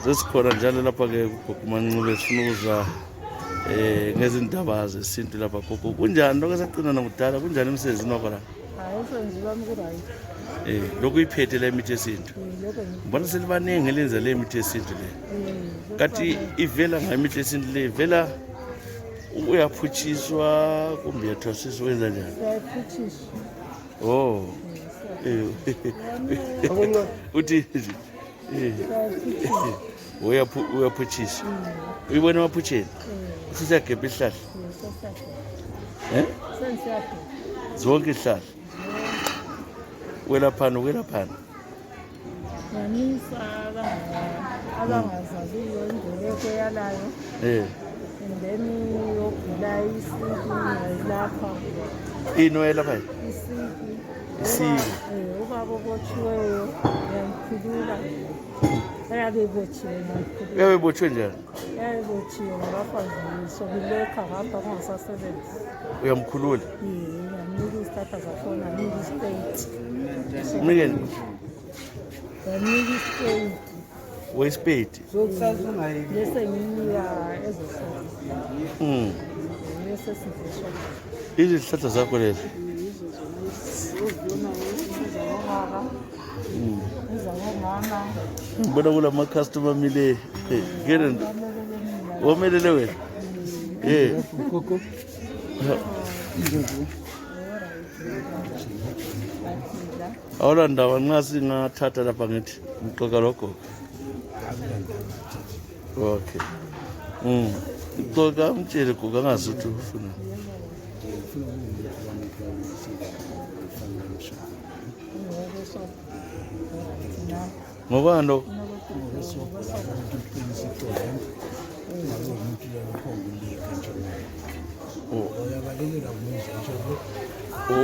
Sesikhona njalo lapha-ke kugogumanqube sifuna ukuzwa ngezindaba zesintu lapha gogo. Kunjani lokho esagcina nakudala? Kunjani emsebenzini wakho la? Hayi umsebenzi wami ku-right. Lokhu uyiphethe le mithi yesintu. Lokho Ngibona selibaningi elenza le mithi yesintu le. Kanti ivela ngemithi yesintu le ivela uyaphutshiswa kumbe uyathwasiswa wenza njani? siyayiphuthisha. Oh. Uthi uyaphutshiswa. Uyibona emaphutsheni? Usiyagebha isihlahla? Sengisiyagebha. Zonke isihlahla? Ukwelaphana? Ngamisa abangazaziyo indlela ekweyalayo. And then yogula isiki ngayilapha. Ini oyelaphayo? Isiki. Ubaba obotshiweyo ngiyamkhulula. Uyabe ebotshiwe ngiyamkhulula. Uyabe ebotshiwe njani? Uyabe ebotshiwe ngabafazi sokulokha ngapha kungasasebenzi. Uyamkhulula? Ngamnika izihlahla zakhona, ngamnika istate. Mnikeni? Ngamnika istate. Wespade? Bese nginika ezosoka. Bese sidlisha. Izihlahla zakho lezi? Ezabomama. Ngibona kulama-customer amile. Womelele wena? Awula ndaba nxa singathatha lapha ngithi ngixoka lokho. Okay. Ngixoka umtshele gogo angazi ukuthi ufuna. Ngobani lo?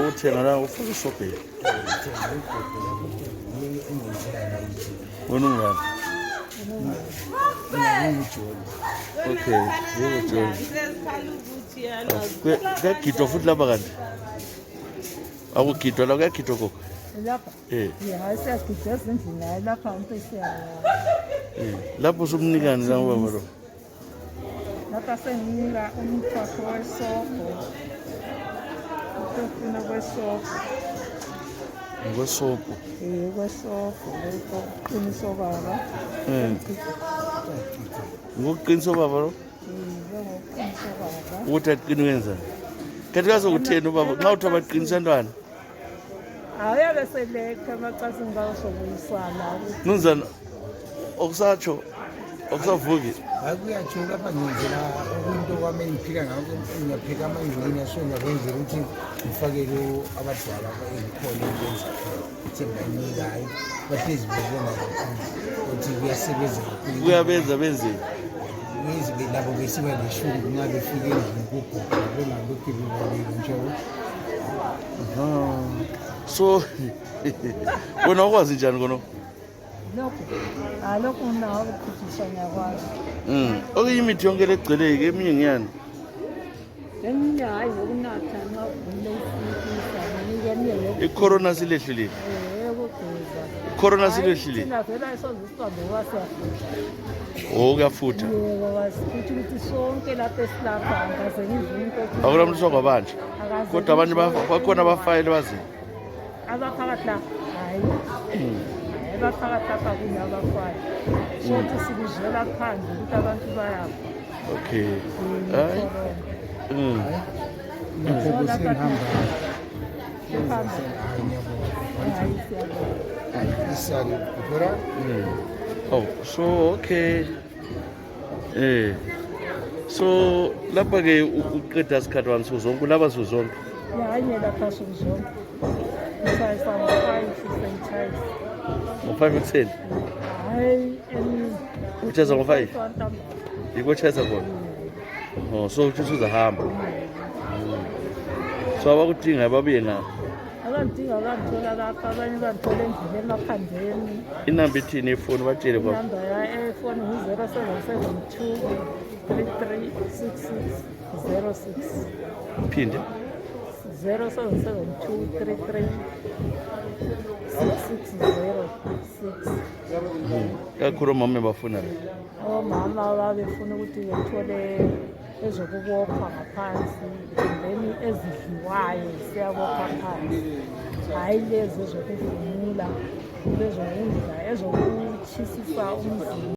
Uthenga la ufuna isobheli. Wena ungani? Okay, yebo John. Kuyagidwa futhi lapha kanti? Akugidwa la kuyagidwa gogo? Lapha? Hayi siyagidwa ezindlini, hayi lapha mpesiyaya. Lapho usumnikani la ubaba lo? Lapha senginika umthwako wesobho. Ufuna kwesobho. Ngokwesobho? Kwesobho, ngokuqinisa obaba. Ngokuqinisa obaba lo? Ngokuqinisa obaba. Ukuthi aqine wenzani? Kanti kazokutheni ubaba nxa uthi abaqinisa ntwana? Uyabe selekha amacasini bawusokuyisana. Nunzana, okusatsho, okusavuki? Hayi kuyatsho lapha ngenzela okunto kwami engiphika ngakho, ngiyapheka amangqina so ngiyakwenzela ukuthi ngifakele abadala engikhona ukwenza ukuthi ngibanika hayi bahlezi bebonga kakhulu ukuthi kuyasebenza kakhulu. Kuyabenza benzeni? Yizibe labo besiba leshumi nxa befike endlini kugogo bengalokhu bebalile njengo. So wena ukwazi njani kono? Lokhu unawo ukuphuthiswa ngiyakwazi. Okunye imithi yonke legcweleke eminye ngiyani? Eminye hayi ngokunatha nxa ugula isikisa nginika eminye yokuthi. I-corona silehlile? Yokugeza. I-corona silehlile? Thina vele ayisozisiqambe wasiyafutha. Kuyafutha? Yebo wasifutha ukuthi sonke lapho esilapha ngaze ngizwe into. Akulamuntu songabanje? Kodwa abantu bakhona abafayile bazini? Abaphakathi la hayi. Abaphakathi lapha kunabafayo. Sothi sikuzwela phandle ukuthi abantu bayafa. Okay. Hayi. Oh, so okay. So lapha ke uqeda isikhathi wani suzonke ulaba suzonke? Hayi lapha suzonke. Ngishayisa ngo-5 sanitize. Ngo-5 ekuseni? Hayi uchayisa ngo-5? Yiko uchayisa khona? Oh, so uthi usuzahamba? So abakudinga babuye ngapha? Abangidinga bangithola lapha, abanye bangithola endlini emaphandleni. Inamba ithini yefoni batshele kwabo? Inamba yefoni ngu-0772 336606. Phinde? 0772 33 6606. kakhulu omama bafuna omama babefuna ukuthi bethole ezokubopha ngaphansi kumbeni ezidliwayo siyabopha phansi, hhayi lezi ezokuvunula, ezokudla, ezokuchisisa umzimba.